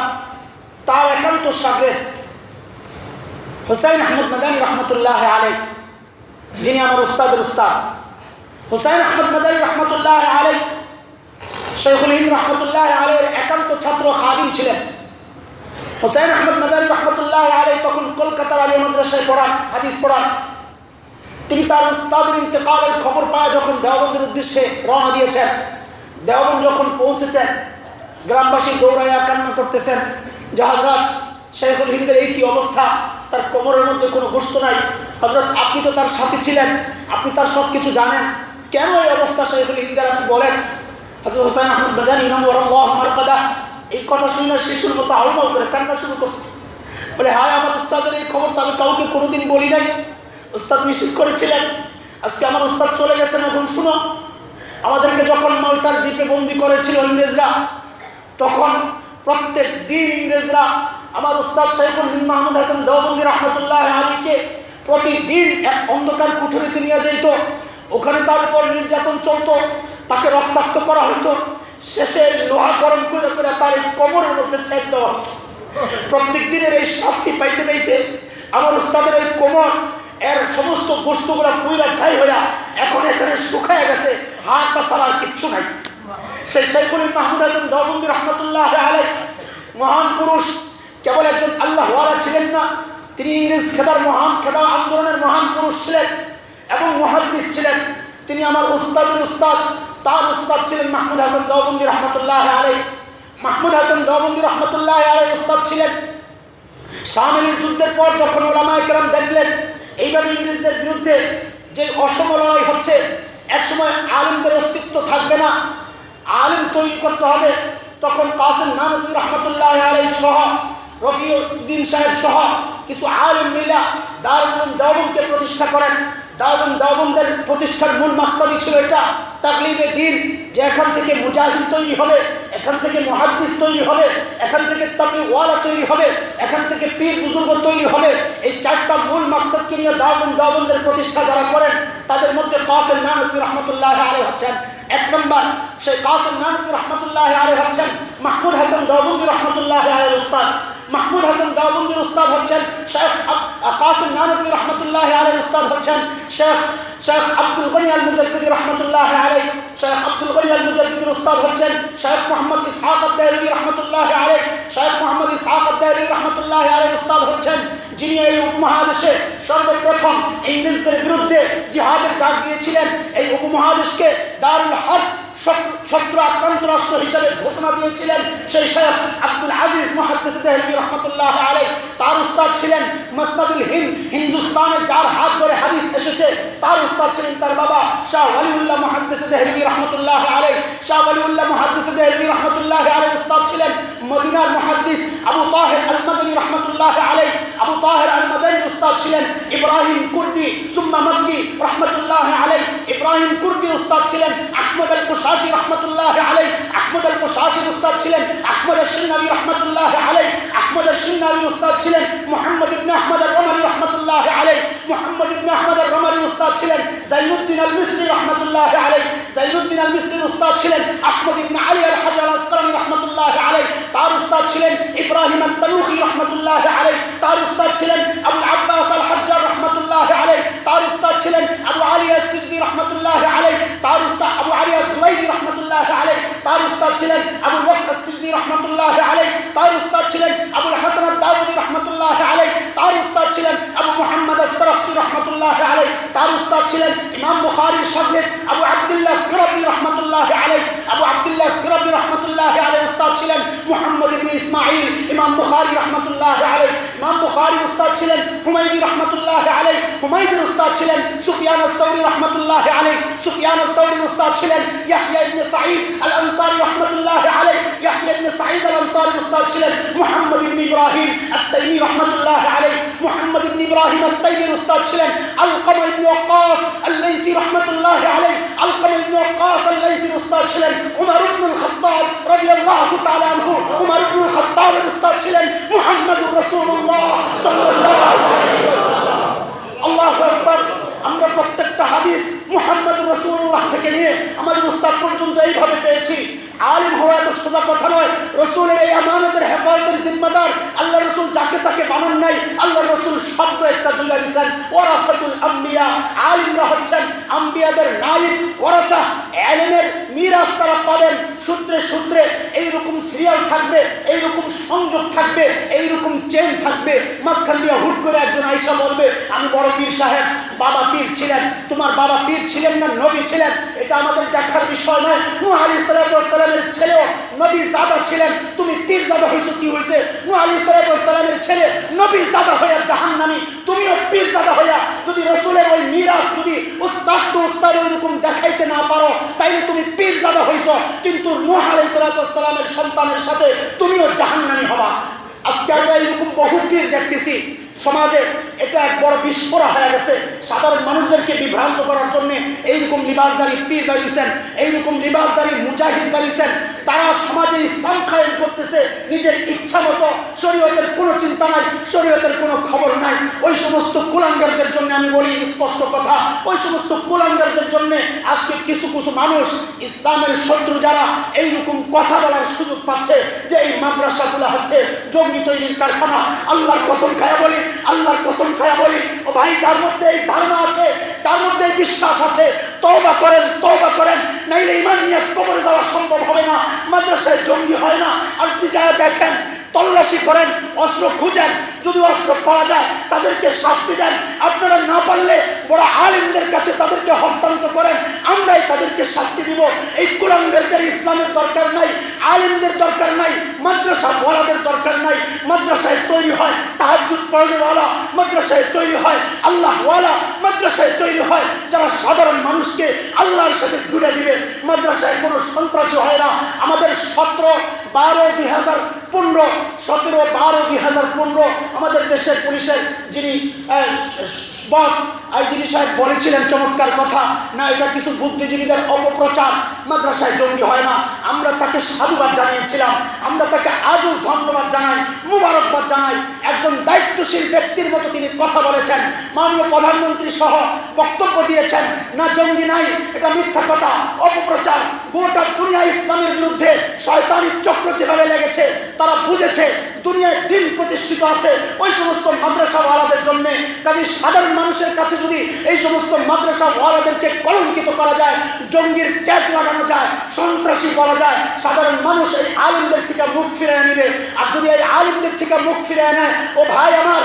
Speaker 1: তার একান্ত শাগরেদ হুসাইন আহমদ মাদানী রহমতুল্লাহ আলাইহি, যিনি আমার উস্তাদের উস্তাদ। হুসাইন আহমদ মাদানী রহমতুল্লাহ আলাইহি শাইখুল হিন্দ রহমতুল্লাহ আলাইহির একান্ত ছাত্র খাদিম ছিলেন। হুসাইন আহমদ মাদানী রহমতুল্লাহ আলাইহি তখন কলকাতার আলিয়া মাদ্রাসায় পড়ান, হাদিস পড়ান। তিনি তার উস্তাদের ইন্তেকালের খবর পায় যখন দেওবন্দের উদ্দেশ্যে রওনা দিয়েছেন, দেওবন্দ যখন পৌঁছেছেন, গ্রামবাসী দৌড়াইয়া কান্না করতেছেন যে হযরত, শাইখুল হিন্দের এই কী অবস্থা, তার কোমরের মধ্যে কোনো গোশত নাই। হযরত, আপনি তো তার সাথে ছিলেন, আপনি তার সব কিছু জানেন, কেন এই অবস্থা শাইখুল হিন্দের, আপনি বলেন। হযরত হুসাইন আহমদ মাদানী নওয়ারাল্লাহু মারকাদাহ এই কথা শুনে শিশুর মতো আউমাউ করে কান্না শুরু করছে। বলে, হায়, আমার উস্তাদের এই খবর তো আমি কাউকে কোনোদিন বলি নাই। উস্তাদ নিষেধ করেছিলেন আজকে আমার উস্তাদ চলে গেছেন। এখন শুনো, আমাদেরকে যখন মাল্টার দ্বীপে বন্দি করেছিল ইংরেজরা, তখন প্রত্যেক দিন ইংরেজরা আমার উস্তাদ শাইখুল হিন্দ মাহমুদ হাসান দেওবন্দি রহমতুল্লাহ আলীকে প্রতিদিন এক অন্ধকার কুঠুরিতে নিয়ে যেত। ওখানে তার উপর নির্যাতন চলতো, তাকে রক্তাক্ত করা হতো। শেষে লোহা গরম করে করে তার এই কোমরের মধ্যে ছেদ দেওয়া হতো। প্রত্যেক দিনের এই শাস্তি পাইতে পাইতে আমার উস্তাদের এই কোমর এর সমস্ত বস্তুগুলো পুইরা ছাই হইয়া এখন এখানে শুকায় গেছে, হাত পা ছাড়া আর কিচ্ছু নাই। সেই শাইখুল মাহমুদ হাসান দেওবন্দি রহমতুল্লাহ আলাইহি মহান পুরুষ, কেবল একজন আল্লাহ ওয়ালা ছিলেন না, তিনি ইংরেজ খেদা আন্দোলনের মহান পুরুষ ছিলেন এবং মুহাদ্দিস ছিলেন। তিনি আমার উস্তাদের উস্তাদ, তার উস্তাদ ছিলেন মাহমুদ হাসান দেওবন্দি রহমতুল্লাহ আলাইহি। মাহমুদ হাসান দেওবন্দি রহমতুল্লাহ আলাইহি উস্তাদ ছিলেন। শামিলির যুদ্ধের পর যখন উলামায়ে কেরাম দেখলেন এইভাবে ইংরেজদের বিরুদ্ধে যে অসম লড়াই হচ্ছে, একসময় আলেমদের অস্তিত্ব থাকবে না, আলেম তৈরি করতে হবে, তখন কাসিম নানভী রহমতুল্লাহ আলাইহি সহ রফিউদ্দিন সাহেব সহ কিছু আলেম মিলা দারুল উলুম দেওবন্দকে প্রতিষ্ঠা করেন। দারুল উলুম দেওবন্দের প্রতিষ্ঠার মূল মাকসাদই ছিল এটা, তাকলিবে দ্বীন, যে এখান থেকে মুজাহিদ তৈরি হবে, এখান থেকে মুহাদ্দিস তৈরি হবে, এখান থেকে তাবলীগওয়ালা তৈরি হবে, এখান থেকে পীর বুজুর্গ তৈরি হবে। এই চারটা মূল মাকসাদকে নিয়ে দারুল উলুম দেওবন্দের প্রতিষ্ঠা যারা করেন তাদের মধ্যে কাসিম নানভী রহমতুল্লাহ আলাইহি হচ্ছেন এক নম্বর। সেই কাসিম নানভী রহমতুল্লাহ আলাইহি হচ্ছেন মাহমুদ হাসান দেওবন্দি রহমতুল্লাহ আলাইহির উস্তাদ। মাহমুদ হাসান দেওবন্দির উস্তাদ হচ্ছেন শেখ কাসিম নানভী রহমতুল্লাহ আলাইহির উস্তাদ হচ্ছেন শেখ আব্দুল গনি আল মুজাদ্দিদি রহমতুল্লাহ আলাইহি। শেখ আব্দুল গনি আল মুজাদ্দিদির উস্তাদ হচ্ছেন শেখ মোহাম্মদ ইসহাক আদ-দেহলভী রহমতুল্লাহ আলাইহি। শেখ মোহাম্মদ ইসহাক আদ-দেহলভী রহমতুল্লাহ আলাইহির উস্তাদ হচ্ছেন যিনি এই উপমহাদেশে সর্বপ্রথম ইংরেজদের বিরুদ্ধে জিহাদের ডাক দিয়েছিলেন। এই উপমহাদেশকে দারুল হরব শত্রু আক্রান্ত রাষ্ট্র হিসেবে ঘোষণা দিয়েছিলেন সেই শেখ আব্দুল আজিজ মুহাদ্দিস দেহলভী রহমতুল্লাহ আলাইহি। তার উস্তাদ ছিলেন মুসনাদুল হিন্দ, হিন্দুস্তানে যার হাত ধরে হাদিস এসেছে তার উস্তাদ ছিলেন তার বাবা শাহ ওয়ালিউল্লাহ মুহাদ্দিস দেহলভী রহমতুল্লাহ আলাইহি। শাহ ওয়ালিউল্লাহ মুহাদ্দিস দেহলভী রহমতুল্লাহ আলাইহি উস্তাদ ছিলেন মদিনার মুহাদ্দিস আবু তাহের আল মাদানী রহমতুল্লাহ আলাইহি। আবু তাহের আল মাদানী উস্তাদ ছিলেন ইব্রাহিম কুর্দি সুম্মা মক্কি রহমতুল্লাহ আলাইহি। ইব্রাহিম কুর্দি উস্তাদ ছিলেন আহমদ আল কুশাশি রহমতুল্লাহ আলাইহি। আহমদ আল কুশাশির উস্তাদ ছিলেন আহমদ আশ-শিন্নাবী রহমতুল্লাহ আলাইহি। আহমদ আশ-শিন্নাবীর উস্তাদ ছিলেন মুহাম্মদ ইবনে আহমদ আর-রমালি রহমতুল্লাহ আলাইহি। মুহাম্মদ ইবনে আহমদ আর-রমালির উস্তাদ ছিলেন জাইনুদ্দিন আল-মিসরি রহমতুল্লাহ আলাইহি। জাইনুদ্দিন আল-মিসরির উস্তাদ ছিলেন আহমদ ইবনে আলী আল-হাজার আল-আসকালানি রহমতুল্লাহ আলাইহি। তার উস্তাদ ছিলেন ইব্রাহিম আত-তানুখি রহমতুল্লাহ আলাইহি। তার উস্তাদ ছিলেন আবু আব্বাস আল-হাজ্জার রহমতুল্লাহ আলাইহি। তার উস্তাদ ছিলেন আবু আলী আস-সিরজি রহমতুল্লাহ আলাইহি। তার উস্তাদ আবু আলী আস-সুলাইহি রহমতুল্লাহ আলাইহি। তার উস্তাদ ছিলেন আবু বকর আস-সিরজি রহমতুল্লাহ আলাইহি। তার উস্তাদ ছিলেন আবুল হাসান আদ-দাউদি রহমতুল্লাহ আলাইহি। তার উস্তাদ ছিলেন আবু মুহাম্মদ আস-সারাফসি রহমতুল্লাহ আলাইহি। তার উস্তাদ ছিলেন ইমাম বুখারীর শাগির্দ আবু আব্দুল্লাহ ফিরাবি রহমতুল্লাহ আলাইহি। আবু আব্দুল্লাহ ফিরাবি রহমতুল্লাহ আলাইহি উস্তাদ ছিলেন মুহাম্মদ ইবনে ইসমাঈল ইমাম বুখারী রহমতুল্লাহ আলাইহি। ইমাম বুখারীর উস্তাদ ছিলেন হুমায়দি রহমতুল্লাহ আলাইহি। হুমায়দির উস্তাদ ছিলেন সুফিয়ান আস-সাওরী রহমতুল্লাহ আলাইহি। সুফিয়ান আস-সাওরীর উস্তাদ ছিলেন ইয়াহইয়া ইবনে সাঈদ আল-আনসারী রহমতুল্লাহ আলাইহি। ইয়াহইয়া ইবনে সাঈদ আল-আনসারীর উস্তাদ ছিলেন মুহাম্মদ ইবনে ইব্রাহিম আত-তাইমি রহমতুল্লাহ আলাইহি। মুহাম্মদ ইবনে ইব্রাহিম আত-তাইমির উস্তাদ ছিলেন আলকামা ইবনে ওয়াক্কাস আল-লাইসি রহমতুল্লাহ আলাইহি। আলকামা ইবনে ওয়াক্কাস আল-লাইসির উস্তাদ ছিলেন উমর ইবনে আল-খাত্তাব রাদিয়াল্লাহু তাআলা আনহু। উমর ইবনে আল-খাত্তাবের উস্তাদ ছিলেন মুহাম্মদুর রাসূলুল্লাহ সাল্লাল্লাহু আলাইহি ওয়াসাল্লাম। আল্লাহু আকবার। আমরা প্রত্যেকটা হাদিস মুহাম্মদুর রাসূলুল্লাহ থেকে নিয়ে আমাদের উস্তাদ পর্যন্ত এইভাবে পেয়েছি। আলিম হওয়া এত সোজা কথা নয়। রসুলের এই আমানতের হেফাজতের জিম্মাদার আল্লাহ রসুল যাকে তাকে বানান নাই। আল্লাহ রসুল শব্দ একটা দুইয়া দিচ্ছেন ওয়ারাসাতুল আম্বিয়া। আলিমরা হচ্ছেন আম্বিয়াদের নাইব ওয়ারাসা। ইলমের মিরাস তারা পাবেন সূত্রে সূত্রে। এইরকম সিরিয়াল থাকবে, এইরকম সংযোগ থাকবে, এইরকম চেন থাকবে। মাঝখান দিয়ে হুট করে একজন আয়েশা বলবে আমি বড় পীর সাহেব। বাবা পীর ছিলেন, তোমার বাবা পীর ছিলেন না নবী ছিলেন এটা আমাদের দেখার বিষয় নয়। নূহ আলাইহিস সালামের ছেলেও নবী জাদা ছিলেন, তুমি পীর জাদা হয়েছো কি হয়েছে? নূহ আলাইহিস সালামের ছেলে নবী জাদা হইয়া জাহান্নামী, তুমিও পীর জাদা হইয়া যদি রসুলের ওই মিরাজ যদি উস্তাদ ওইরকম দেখাইতে না পারো তাইলে তুমি পীর জাদা হইছো, কিন্তু নূহ আলাইহিস সালামের সন্তানের সাথে তুমিও জাহান্নামী হবা। আজকে আমরা এইরকম বহু পীর দেখতেছি। সমাজে এটা এক বড় বিস্ফোরণ হয়ে গেছে। সাধারণ মানুষদেরকে বিভ্রান্ত করার জন্য এইরকম লিবাসদারি পীর বাড়িয়েছেন, এইরকম লিবাসদারি মুজাহিদ বাড়িয়েছেন। তারা সমাজে ইসলাম কায়েম করতেছে নিজের ইচ্ছা মতো, শরীয়তের কোনো চিন্তা নাই, শরীয়তের কোনো খবর নাই। ওই সমস্ত কুলাঙ্গারদের জন্য আমি বলি স্পষ্ট কথা, ওই সমস্ত কুলাঙ্গারদের জন্য আজকে কিছু কিছু মানুষ ইসলামের শত্রু যারা এইরকম কথা বলার সুযোগ পাচ্ছে যে এই মাদ্রাসাগুলো হচ্ছে জঙ্গি তৈরির কারখানা। আল্লাহর কসম খায়া বলি, আল্লাহর কসম খায়া বলি, ও ভাই যার মধ্যে এই ধারণা আছে, তার মধ্যে বিশ্বাস আছে, তওবা করেন, তওবা করেন, নাইলে ঈমান নিয়ে কবরে যাওয়া সম্ভব হবে না। মাদ্রাসায় জঙ্গি হয় না। আপনি যা দেখেন, তল্লাশি করেন, অস্ত্র খুঁজেন, যদি অস্ত্র পাওয়া যায় তাদেরকে শাস্তি দেন। আপনারা না পারলে বড় আলেমদের কাছে তাদেরকে হস্তান্তর করেন, আমরাই তাদেরকে শাস্তি দিব। এই কুলাঙ্গারদের ইসলামের দরকার নাই, আলেমদের দরকার নাই, মাদ্রাসা ওয়ালাদের দরকার নাই। মাদ্রাসায় তৈরি হয় তাহাজ্জুদ পড়নেওয়ালা, মাদ্রাসায় তৈরি হয় আল্লাহ ওয়ালা, মাদ্রাসায় তৈরি হয় যারা সাধারণ মানুষকে আল্লাহর সাথে জুড়ে দিবে। মাদ্রাসায় কোনো সন্ত্রাসী হয় না। আমাদের 17/12/2015 আমাদের দেশের পুলিশের যিনি বস আইজিপি সাহেব বলেছিলেন চমৎকার কথা, না এটা কিছু বুদ্ধিজীবীদের অপপ্রচার, মাদ্রাসায় জঙ্গি হয় না। আমরা তাকে সাধুবাদ জানিয়েছিলাম, আমরা তাকে আজও ধন্যবাদ জানাই, মুবারকবাদ জানাই। একজন দায়িত্বশীল ব্যক্তির মতো তিনি কথা বলেছেন, মাননীয় প্রধানমন্ত্রী সহ বক্তব্য দিয়েছেন, না জঙ্গি নাই, এটা মিথ্যা কথা, অপপ্রচার। গোটা দুনিয়া ইসলামের বিরুদ্ধে শয়তানি চক্র যেভাবে লেগেছে তারা বুঝেছে দুনিয়ায় দিন প্রতিষ্ঠিত আছে ওই সমস্ত মাদ্রাসাওয়ালাদের জন্যে। কাজে সাধারণ মানুষের কাছে যদি এই সমস্ত মাদ্রাসাওয়ালাদেরকে কলঙ্কিত করা যায়, জঙ্গির ট্যাগ লাগানো যায়, সন্ত্রাসী বলা যায়, সাধারণ মানুষ এই আলেমদের থেকে মুখ ফিরিয়ে নেবে। আর যদি এই আলেমদের থেকে মুখ ফিরিয়ে নেয়, ও ভাই আমার,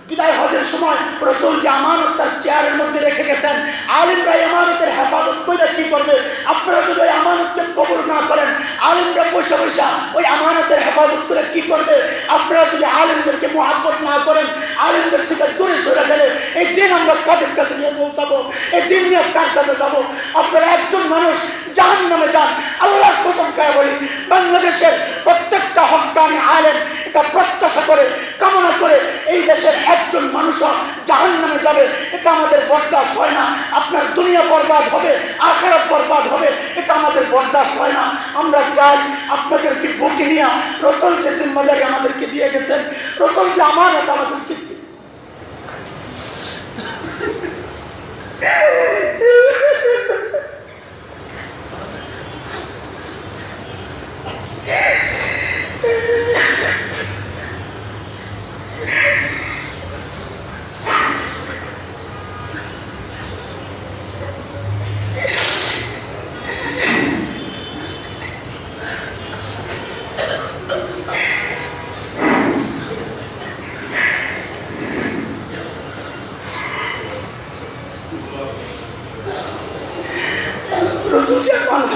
Speaker 1: বিদায় হজের সময় রাসূল যে আমানত তার চেয়ারের মধ্যে রেখে গেছেন, আলেমরা আমানতের হেফাজত করে কি করবে? আপনারা যদি ওই আমানতকে কবুল না করেন, আলেমরা বসে বসে ওই আমানতের হেফাজত করে কি করবে? আপনারা যদি আলেমদেরকে মুহাব্বত না করেন, আলেমদের থেকে দূরে সরে গেলে এই দিন আমরা কাদের কাছে নিয়ে পৌঁছাবো? এই দিন নিয়ে কার কাছে যাবো? আপনারা একজন মানুষ জাহান্নামে যান। আল্লাহর কসম করে বলি, বাংলাদেশের প্রত্যেকটা হক্কানি আলেম এটা প্রত্যাশা করে, কামনা করে এই দেশের একজন মানুষও জাহান্নামে যাবে, এটা আমাদের বরদাস্ত হয় না। আপনার দুনিয়া বরবাদ হবে, আখিরাত বরবাদ হবে, এটা আমাদের বরদাস্ত হয় না। আমরা চাই আপনাদেরকে বুকে নিয়ে রাসূল যে জিম্মাদারি আমাদেরকে দিয়ে গেছেন, রাসূল যে আমানত আমাদেরকে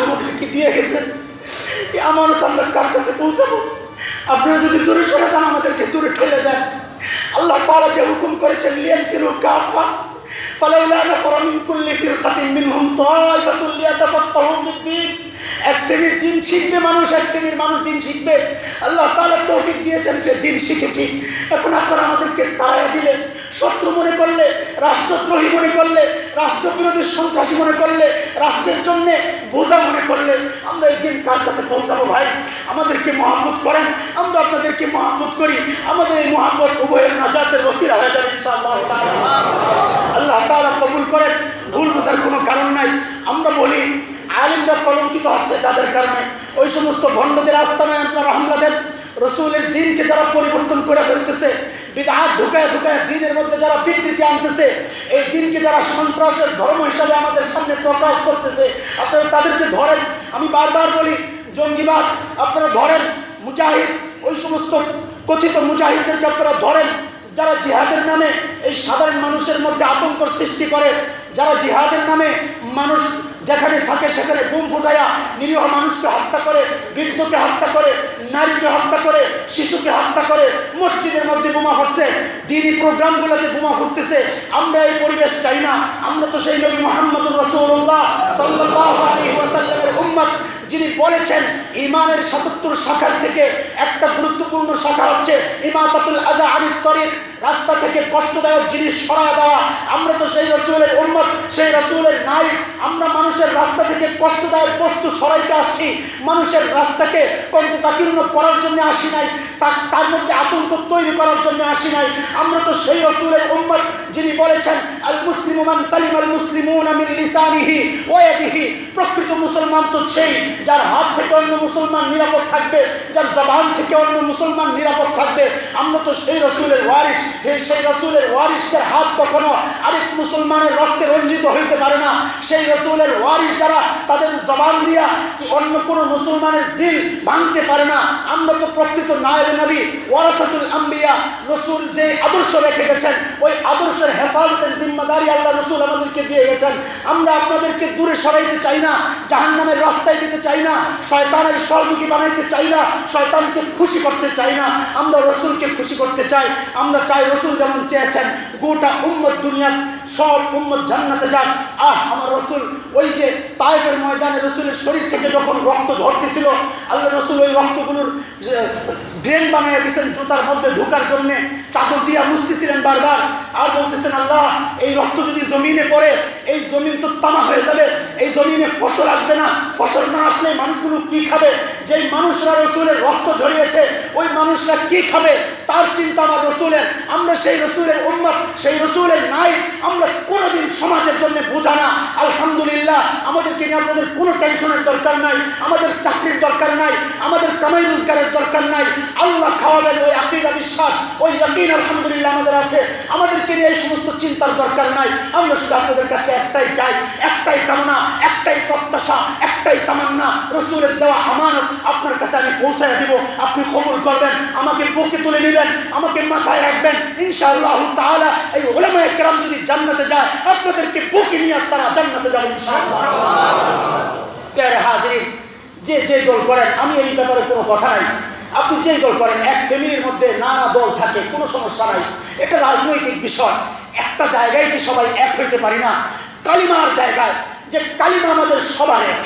Speaker 1: আমাদেরকে দিয়ে গেছেন, এই আমানত আমরা কার কাছে পৌঁছাবো? আপনারা যদি দূরে সরে যান, আমাদেরকে দূরে ঠেলে দেন। আল্লাহ তাআলা যে হুকুম করেছেন লিয়ানফিরু কাফা ফালাউলা নাফারা মিন কুল্লি ফিরকাতিন মিনহুম তাইফাতুন লিয়াতাফাক্কাহু ফিদ-দীন। এক শ্রেণীর দিন শিখবে মানুষ, এক শ্রেণীর মানুষ দিন শিখবে। আল্লাহ তাআলা তৌফিক দিয়েছেন যে দিন শিখেছি। এখন আপনারা আমাদেরকে তাড়া দিলেন, শত্রু মনে করলে, রাষ্ট্রদ্রোহী মনে করলে, রাষ্ট্রবিরোধী সন্ত্রাসী মনে করলে, রাষ্ট্রের জন্য বোঝা মনে করলে, আমরা এই দিন কার কাছে পৌঁছাবো? ভাই আমাদেরকে মহব্বত করেন, আমরা আপনাদেরকে মহব্বত করি। আমাদের এই মহব্বত উভয়ের নাজাতের ওসিলা হয়ে যাবে ইনশাআল্লাহ তাআলা। আল্লাহ তাআলা কবুল করেন, ভুল বোঝার কোনো কারণ নাই। আমরা বলি আলেমরা কলঙ্কিত হচ্ছে যাদের কারণে, ওই সমস্ত ভণ্ডদের আস্তানায় আপনারা হামলা দেন। রসুলের দিনকে যারা পরিবর্তন করে ফেলতেছে, বিদআত ঢুকায় ঢুকায় দিনের মধ্যে যারা বিকৃতি আনতেছে, এই দিনকে যারা সন্ত্রাসের ধর্ম হিসাবে আমাদের সামনে প্রকাশ করতেছে, আপনারা তাদেরকে ধরেন। আমি বারবার বলি জঙ্গিবাদ আপনারা ধরেন, মুজাহিদ ওই সমস্ত কথিত মুজাহিদদেরকে আপনারা ধরেন যারা জিহাদের নামে এই সাধারণ মানুষের মধ্যে আতঙ্ক সৃষ্টি করে, যারা জিহাদের নামে মানুষ যেখানে থাকে সেখানে বোম ফুটাইয়া নিরীহ মানুষকে হত্যা করে, বৃদ্ধকে হত্যা করে, নারীকে হত্যা করে, শিশুকে হত্যা করে, মসজিদের মধ্যে বোমা ফুটছে, দ্বীনি প্রোগ্রামগুলোতে বোমা ফুটতেছে। আমরা এই পরিবেশ চাই না। আমরা তো সেই নবী মুহাম্মদুর রাসূলুল্লাহ সাল্লাল্লাহু আলাইহি ওয়াসাল্লামের উম্মত, যিনি বলেছেন ঈমানের ৭৭ শাখার থেকে একটা গুরুত্বপূর্ণ শাখা হচ্ছে ইমাতাতুল আযা আনিত তরিক, রাস্তা থেকে কষ্টদায়ক জিনিস সরায় দেওয়া। আমরা তো সেই রাসূলের উম্মত, সেই রাসূলের নাইব। আমরা মানুষের রাস্তা থেকে কষ্টদায়ক বস্তু সরাইতে আসছি, মানুষের রাস্তাকে কণ্টকাকীর্ণ করার জন্য আসি নাই, তার মধ্যে আতঙ্ক তৈরি করার জন্য আসি নাই। আমরা তো সেই রাসূলের উম্মত যিনি বলেছেন আল মুসলিমু মান সালিমাল মুসলিমুনা মিন লিসানিহি ওয়া ইয়াদিহি। প্রকৃত মুসলমান তো সেই যার হাত থেকে অন্য মুসলমান নিরাপদ থাকবে, যার জবান থেকে অন্য মুসলমান নিরাপদ থাকবে। আমরা তো সেই রাসূলের ওয়ারিস, সেই রাসূলের ওয়ারিসের হাত কখনো আরেক মুসলমানের রক্তে রঞ্জিত হইতে পারে না। সেই রাসূলের ওয়ারিস যারা, তাদের জবান দিয়া কি অন্য কোনো মুসলমানের দিল ভাঙতে পারে না। আমরা তো প্রকৃত নায়েবে নবী, ওয়ারাসাতুল আম্বিয়া। রাসূল যে আদর্শ রেখে গেছেন, ওই আদর্শের হেফাজতের জিম্মাদারি আল্লাহ রাসূল আমাদেরকে দিয়ে গেছেন। আমরা আপনাদেরকে দূরে সরাইতে চাই না, জাহান্নামের রাস্তায় দিতে চাই না, শয়তানের সহযোগী বানাইতে চাই না, শয়তানকে খুশি করতে চাই না। আমরা রাসূলকে খুশি করতে চাই। আমরা চাই রাসূল যেমন চেয়েছেন গোটা উম্মত দুনিয়ার সব উম্মত জান্নাতে যাক। আমার রাসূল ওই যে তায়েফের ময়দানে রাসূলের শরীর থেকে যখন রক্ত ঝরতেছিল, আল্লাহ রাসূল ওই রক্তগুলোর ড্রেন বানিয়ে দিয়েছেন জুতার মধ্যে ঢোকার জন্যে, চাদর দিয়া মুছতেছিলেন বারবার, আর বলতেছেন আল্লাহ এই রক্ত যদি জমিনে পড়ে, এই জমিন তো তামা হয়ে যাবে, এই জমিনে ফসল আসবে না, ফসল না আসলে মানুষগুলো কি খাবে? যেই মানুষরা রাসূলের রক্ত ঝরিয়েছে ওই মানুষরা কি খাবে তার চিন্তা আমার রাসূলের। আমরা সেই রাসূলের উম্মত, সেই রাসূলের নাইব। আমরা কোনোদিন সমাজের জন্য বোঝা না। আলহামদুলিল্লাহ, আমাদেরকে নিয়ে আপনাদের কোনো টেনশনের দরকার নাই, আমাদের চাকরির দরকার নাই, আমাদের কামাই রোজগারের দরকার নাই। আল্লাহ খাওয়াবেন ওই আকীদা বিশ্বাস, ওই ইয়াকিন আলহামদুলিল্লাহ আমাদের আছে। আমাদেরকে নিয়ে এই সমস্ত চিন্তার দরকার নাই। আমরা শুধু আপনাদের কাছে একটাই চাই, একটাই কামনা, একটাই প্রত্যাশা, একটাই তামান্না। রাসূলের দেওয়া আমানত আপনার কাছে আমি পৌঁছায় দিব, আপনি কবুল করবেন, আমাকে বুকে তুলে নেবেন, আমাকে মাথায় রাখবেন। ইনশাআল্লাহ তাআলা এই উলামায়ে কেরাম যদি জান্নাতে যায়, আপনাদেরকে বুকে নিয়ে তারা জান্নাতে যাবে ইনশাআল্লাহ। প্যারে হাজিরিন, যে দল করেন, আমি এই ব্যাপারে কোনো কথা নাই। আপনি যেই দল করেন, এক ফ্যামিলির মধ্যে নানা দল থাকে, কোনো সমস্যা নাই। এটা রাজনৈতিক বিষয়। একটা জায়গায় কি সবাই এক হইতে পারি না? কালিমার জায়গায়, যে কালিমা আমাদের সবার এক।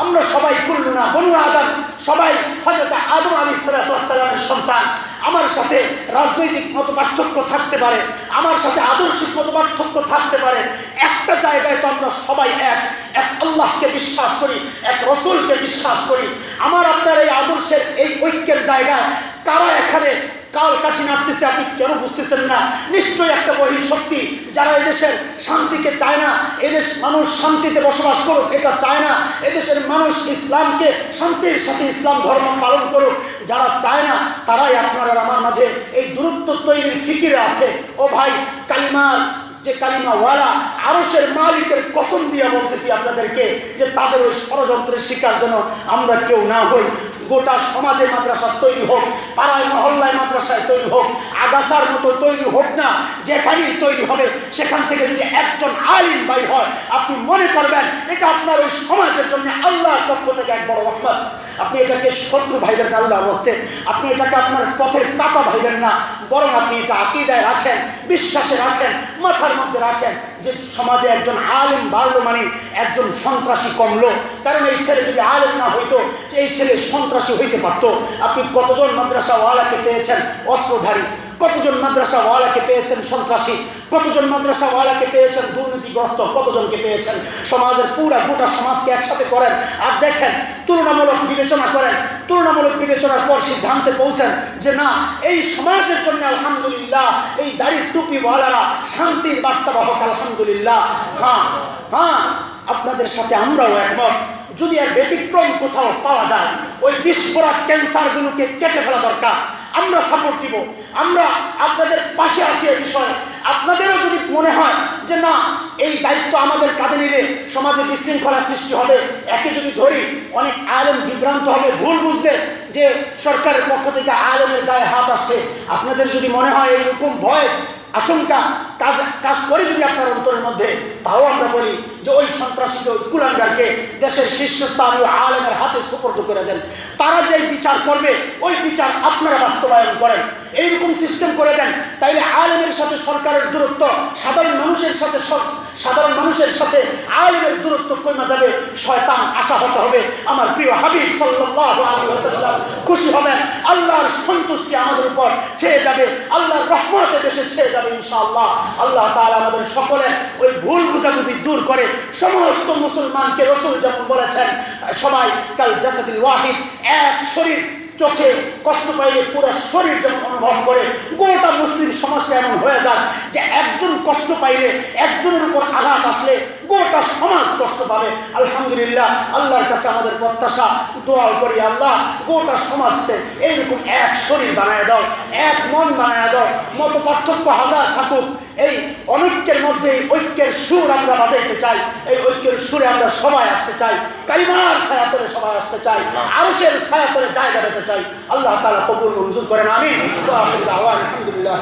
Speaker 1: আমরা সবাই কুল্লুনা বনু আদম, সবাই হযরত আদম আলাইহিস সালামের সন্তান। আমার সাথে রাজনৈতিক মত পার্থক্য থাকতে পারে, আমার সাথে আদর্শিক মত পার্থক্য থাকতে পারে, একটা জায়গায় তো আমরা সবাই এক। এক আল্লাহকে বিশ্বাস করি, এক রাসূলকে বিশ্বাস করি। আমার আপনার এই আদর্শের এই ঐক্যের জায়গায় কারা এখানে কাল কাঠি নাড়তেছে আপনি কেন বুঝতেছেন না? নিশ্চয়ই একটা বহিঃশক্তি যারা এদেশের শান্তিকে চায় না, এদেশ মানুষ শান্তিতে বসবাস করুক এটা চায় না, এদেশের মানুষ ইসলামকে শান্তির সাথে ইসলাম ধর্ম পালন করুক যারা চায় না, তারাই আপনার আর আমার মাঝে এই দূরত্ব তৈরির ফিকিরে আছে। ও ভাই, কালিমার যে কালিমাওয়ালা আরশের মালিকের কসম দিয়ে বলতেছি আপনাদেরকে যে তাদের ওই ষড়যন্ত্রের শিকার যেন আমরা কেউ না হই। গোটা সমাজে মাদ্রাসা তৈরি হোক, পাড়ায় মহল্লায় মাদ্রাসায় তৈরি হোক, আগাছার মতো তৈরি হোক না, যেখানেই তৈরি হবে সেখান থেকে যদি একজন আলিম বাই হয়, আপনি মনে করবেন এটা আপনার ওই সমাজের জন্য আল্লাহর পক্ষ থেকে এক বড় রহমত। আপনি এটাকে শত্রু ভাইবেন না আল্লাহর হস্তে, আপনি এটাকে আপনার পথের কাঁটা ভাইবেন না, বরং আপনি এটা আকীদায় রাখেন, বিশ্বাসে রাখেন, মাথার মধ্যে রাখেন যে সমাজে একজন আলেম বাড়লো মানে একজন সন্ত্রাসী কমলো। কারণ এই ছেলে যদি আলেম না হইতো, এই ছেলে সন্ত্রাসী হইতে পারত। আপনি কতজন মাদ্রাসাওয়ালাকে পেয়েছেন অস্ত্রধারী, কতজন মাদ্রাসাওয়ালাকে পেয়েছেন সন্ত্রাসী, কতজন মাদ্রাসাওয়ালাকে পেয়েছেন দুর্নীতিগ্রস্ত, কতজনকে পেয়েছেন। সমাজের গোটা সমাজকে একসাথে করেন আর দেখেন, তুলনামূলক বিবেচনা করেন, তুলনামূলক বিবেচনার পর সিদ্ধান্তে পৌঁছেন যে না, এই সমাজের জন্য আলহামদুলিল্লাহ এই দাড়ির টুপিওয়ালারা শান্তির বার্তাবাহক আলহামদুলিল্লাহ। হ্যাঁ, আপনাদের সাথে আমরাও একমত। যদি এর ব্যতিক্রম কোথাও পাওয়া যায়, ওই বিস্ফোরক ক্যান্সারগুলোকে কেটে ফেলা দরকার। আমরা সাপোর্ট দিব, আমরা আপনাদের পাশে আছি এই বিষয়ে। আপনাদেরও যদি মনে হয় যে না, এই দায়িত্ব আমাদের কাঁধে নিলে সমাজে বিশৃঙ্খলা সৃষ্টি হবে, একে যদি ধরি অনেক আলেম বিভ্রান্ত হবে, ভুল বুঝবে যে সরকারের পক্ষ থেকে আলেমের গায়ে হাত আসছে। আপনাদের যদি মনে হয় এইরকম ভয় আশঙ্কা কাজ করে যদি আপনার অন্তরের মধ্যে, তাও আমরা বলি যে যে ওই সন্ত্রাসীকে, ওই কুলাঙ্গারকে দেশের শীর্ষস্থানীয় আলেমের হাতে সুপর্দ করে দেন। তারা যেই বিচার করবে ওই বিচার আপনারা বাস্তবায়ন করেন, এইরকম সিস্টেম করে দেন। তাইলে আলেমের সাথে সরকারের দূরত্ব, সাধারণ মানুষের সাথে আলেমের দূরত্ব কমে যাবে, শয়তান আশাহত হবে। আমার প্রিয় হাবিব সাল্লাল্লাহু আলাইহি ওয়াসাল্লাম খুশি হবেন, আল্লাহর সন্তুষ্টি আমাদের উপর ছেয়ে যাবে, আল্লাহর রহমত দেশে ছেয়ে যাবে ইনশাআল্লাহ। আল্লাহ তাআলা আমাদের সকলের ওই ভুল বুঝাবুঝি দূর করে সমস্ত মুসলমানকে, রসুল যেমন বলেছেন সবাই কাল জাসাদিল ওয়াহিদ, এক শরীর। চোখে কষ্ট পাইলে পুরো শরীর যেমন অনুভব করে, গোটা মুসলিম সমাজটা এমন হয়ে যায় যে একজন কষ্ট পাইলে, একজনের উপর আঘাত আসলে গোটা সমাজ কষ্ট পাবে। আলহামদুলিল্লাহ, আল্লাহর কাছে আমাদের প্রত্যাশা, দোয়া করি আল্লাহ গোটা সমাজকে এইরকম এক শরীর বানায় দাও, এক মন বানায় দাও। মত পার্থক্য হাজার থাকুক, এই অনৈক্যের মধ্যে ঐক্যের সুর আমরা বাজাইতে চাই, এই ঐক্যের সুরে আমরা সবাই আসতে চাই, কালিমার ছায়াতলে সবাই আসতে চাই, আরশের ছায়াতলে জায়গা পেতে চাই। আল্লাহ তাআলা কবুল মঞ্জুর করেন, আমিন। ওয়া আখিরু দাওয়ানা আলহামদুলিল্লাহ।